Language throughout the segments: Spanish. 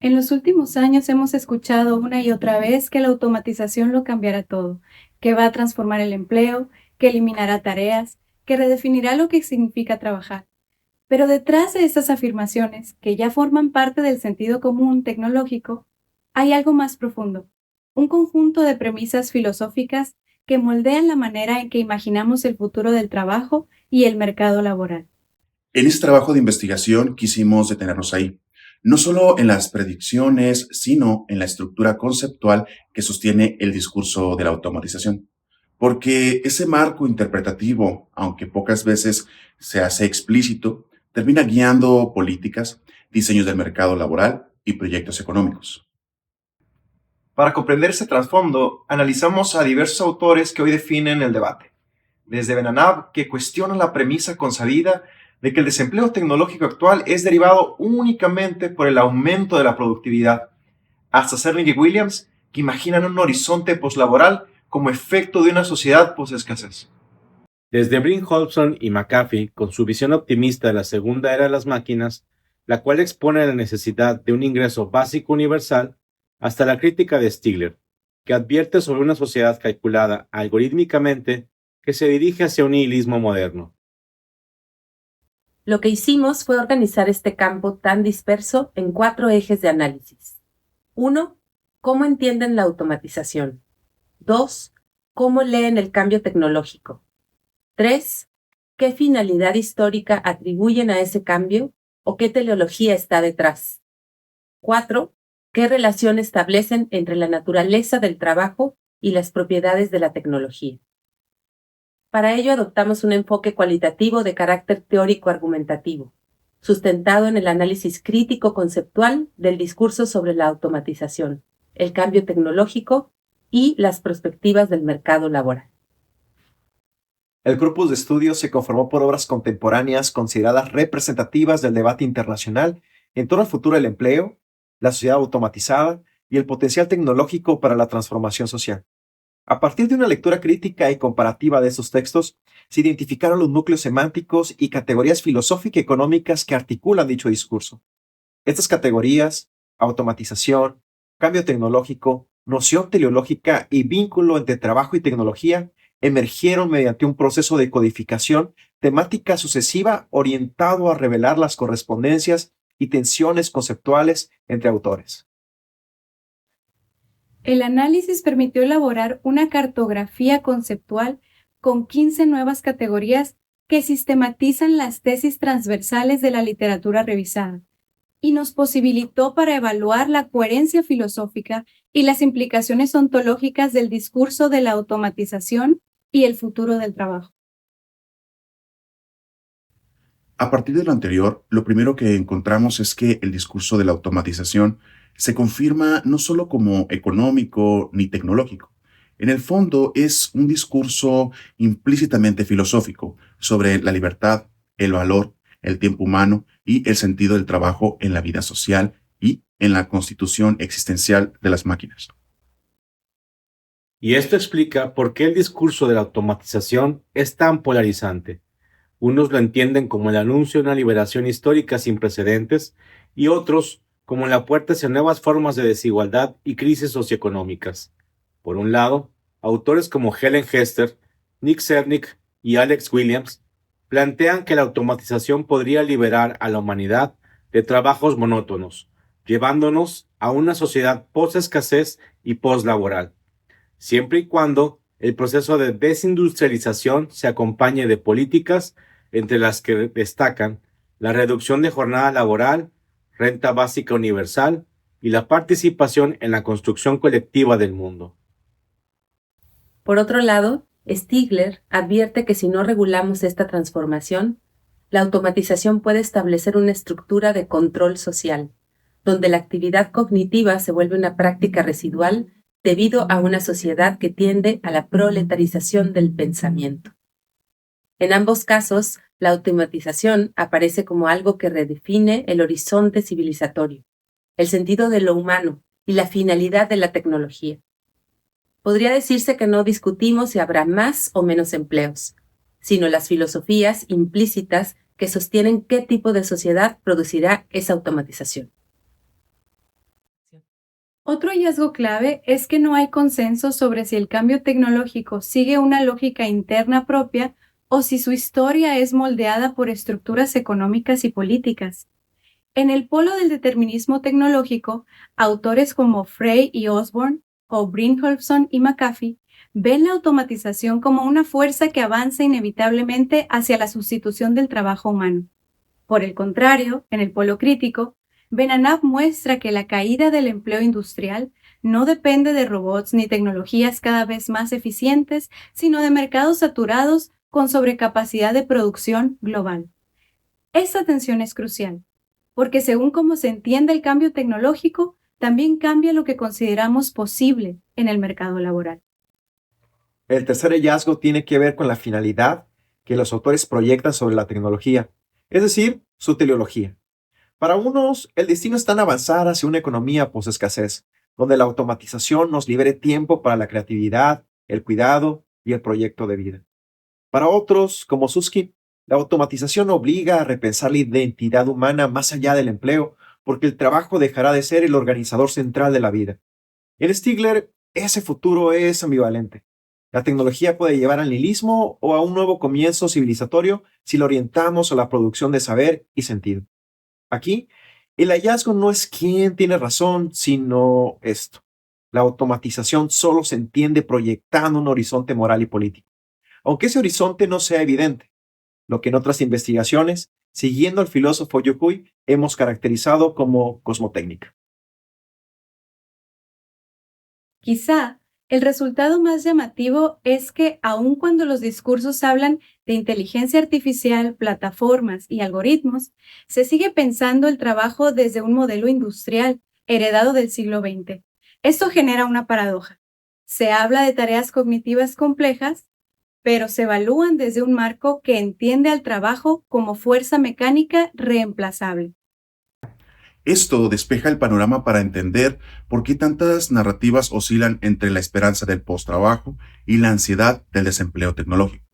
En los últimos años hemos escuchado una y otra vez que la automatización lo cambiará todo, que va a transformar el empleo, que eliminará tareas, que redefinirá lo que significa trabajar. Pero detrás de estas afirmaciones, que ya forman parte del sentido común tecnológico, hay algo más profundo, un conjunto de premisas filosóficas que moldean la manera en que imaginamos el futuro del trabajo y el mercado laboral. En este trabajo de investigación quisimos detenernos ahí, no solo en las predicciones, sino en la estructura conceptual que sostiene el discurso de la automatización. Porque ese marco interpretativo, aunque pocas veces se hace explícito, termina guiando políticas, diseños del mercado laboral y proyectos económicos. Para comprender ese trasfondo, analizamos a diversos autores que hoy definen el debate. Desde Benanab, que cuestiona la premisa consabida de que el desempleo tecnológico actual es derivado únicamente por el aumento de la productividad, hasta Cerny y Williams, que imaginan un horizonte poslaboral como efecto de una sociedad posescasez. Desde Brinholson y McAfee, con su visión optimista de la segunda era de las máquinas, la cual expone la necesidad de un ingreso básico universal, hasta la crítica de Stigler, que advierte sobre una sociedad calculada algorítmicamente que se dirige hacia un nihilismo moderno. Lo que hicimos fue organizar este campo tan disperso en 4 ejes de análisis. 1. ¿Cómo entienden la automatización? 2. ¿Cómo leen el cambio tecnológico? 3. ¿Qué finalidad histórica atribuyen a ese cambio o qué teleología está detrás? 4. ¿Qué relación establecen entre la naturaleza del trabajo y las propiedades de la tecnología? Para ello adoptamos un enfoque cualitativo de carácter teórico-argumentativo, sustentado en el análisis crítico-conceptual del discurso sobre la automatización, el cambio tecnológico y las perspectivas del mercado laboral. El corpus de estudios se conformó por obras contemporáneas consideradas representativas del debate internacional en torno al futuro del empleo, la sociedad automatizada y el potencial tecnológico para la transformación social. A partir de una lectura crítica y comparativa de estos textos, se identificaron los núcleos semánticos y categorías filosófico-económicas que articulan dicho discurso. Estas categorías, automatización, cambio tecnológico, noción teleológica y vínculo entre trabajo y tecnología, emergieron mediante un proceso de codificación temática sucesiva orientado a revelar las correspondencias y tensiones conceptuales entre autores. El análisis permitió elaborar una cartografía conceptual con 15 nuevas categorías que sistematizan las tesis transversales de la literatura revisada y nos posibilitó para evaluar la coherencia filosófica y las implicaciones ontológicas del discurso de la automatización y el futuro del trabajo. A partir de lo anterior, lo primero que encontramos es que el discurso de la automatización se confirma no solo como económico ni tecnológico. En el fondo es un discurso implícitamente filosófico sobre la libertad, el valor, el tiempo humano y el sentido del trabajo en la vida social y en la constitución existencial de las máquinas. Y esto explica por qué el discurso de la automatización es tan polarizante. Unos lo entienden como el anuncio de una liberación histórica sin precedentes y otros como la puerta hacia nuevas formas de desigualdad y crisis socioeconómicas. Por un lado, autores como Helen Hester, Nick Cernick y Alex Williams plantean que la automatización podría liberar a la humanidad de trabajos monótonos, llevándonos a una sociedad post-escasez y post-laboral, siempre y cuando el proceso de desindustrialización se acompañe de políticas entre las que destacan la reducción de jornada laboral, renta básica universal y la participación en la construcción colectiva del mundo. Por otro lado, Stigler advierte que si no regulamos esta transformación, la automatización puede establecer una estructura de control social, donde la actividad cognitiva se vuelve una práctica residual debido a una sociedad que tiende a la proletarización del pensamiento. En ambos casos, la automatización aparece como algo que redefine el horizonte civilizatorio, el sentido de lo humano y la finalidad de la tecnología. Podría decirse que no discutimos si habrá más o menos empleos, sino las filosofías implícitas que sostienen qué tipo de sociedad producirá esa automatización. Otro hallazgo clave es que no hay consenso sobre si el cambio tecnológico sigue una lógica interna propia o si su historia es moldeada por estructuras económicas y políticas. En el polo del determinismo tecnológico, autores como Frey y Osborne, o Brynjolfsson y McAfee, ven la automatización como una fuerza que avanza inevitablemente hacia la sustitución del trabajo humano. Por el contrario, en el polo crítico, Benanav muestra que la caída del empleo industrial no depende de robots ni tecnologías cada vez más eficientes, sino de mercados saturados con sobrecapacidad de producción global. Esta tensión es crucial, porque según cómo se entiende el cambio tecnológico, también cambia lo que consideramos posible en el mercado laboral. El tercer hallazgo tiene que ver con la finalidad que los autores proyectan sobre la tecnología, es decir, su teleología. Para unos, el destino es tan avanzar hacia una economía post-escasez, donde la automatización nos libere tiempo para la creatividad, el cuidado y el proyecto de vida. Para otros, como Susskind, la automatización obliga a repensar la identidad humana más allá del empleo, porque el trabajo dejará de ser el organizador central de la vida. En Stigler, ese futuro es ambivalente. La tecnología puede llevar al nihilismo o a un nuevo comienzo civilizatorio si lo orientamos a la producción de saber y sentido. Aquí, el hallazgo no es quién tiene razón, sino esto. La automatización solo se entiende proyectando un horizonte moral y político, aunque ese horizonte no sea evidente, lo que en otras investigaciones, siguiendo al filósofo Yukui, hemos caracterizado como cosmotécnica. Quizá el resultado más llamativo es que aun cuando los discursos hablan de inteligencia artificial, plataformas y algoritmos, se sigue pensando el trabajo desde un modelo industrial heredado del siglo XX. Esto genera una paradoja. Se habla de tareas cognitivas complejas, pero se evalúan desde un marco que entiende al trabajo como fuerza mecánica reemplazable. Esto despeja el panorama para entender por qué tantas narrativas oscilan entre la esperanza del post-trabajo y la ansiedad del desempleo tecnológico,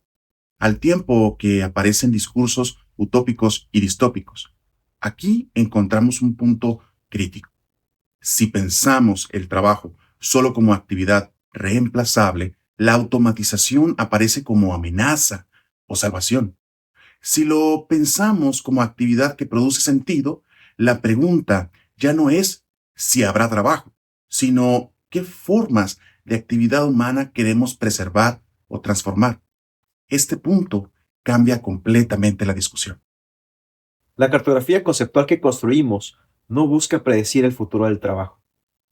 al tiempo que aparecen discursos utópicos y distópicos. Aquí encontramos un punto crítico. Si pensamos el trabajo solo como actividad reemplazable, la automatización aparece como amenaza o salvación. Si lo pensamos como actividad que produce sentido, la pregunta ya no es si habrá trabajo, sino qué formas de actividad humana queremos preservar o transformar. Este punto cambia completamente la discusión. La cartografía conceptual que construimos no busca predecir el futuro del trabajo.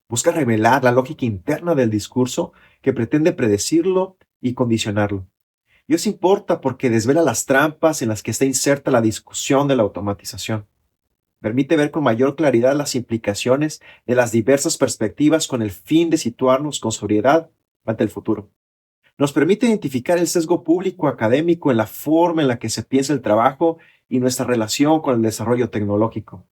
Busca revelar la lógica interna del discurso que pretende predecirlo y condicionarlo. Y eso importa porque desvela las trampas en las que está inserta la discusión de la automatización. Permite ver con mayor claridad las implicaciones de las diversas perspectivas con el fin de situarnos con sobriedad ante el futuro. Nos permite identificar el sesgo público académico en la forma en la que se piensa el trabajo y nuestra relación con el desarrollo tecnológico.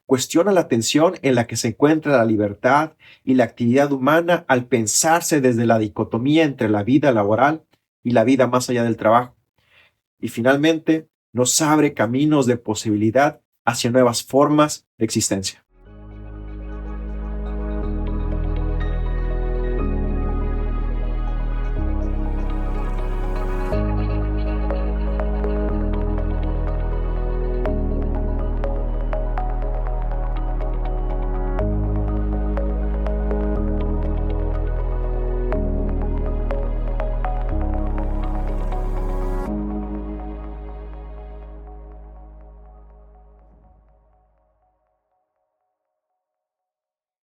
Cuestiona la tensión en la que se encuentra la libertad y la actividad humana al pensarse desde la dicotomía entre la vida laboral y la vida más allá del trabajo. Y finalmente, nos abre caminos de posibilidad hacia nuevas formas de existencia.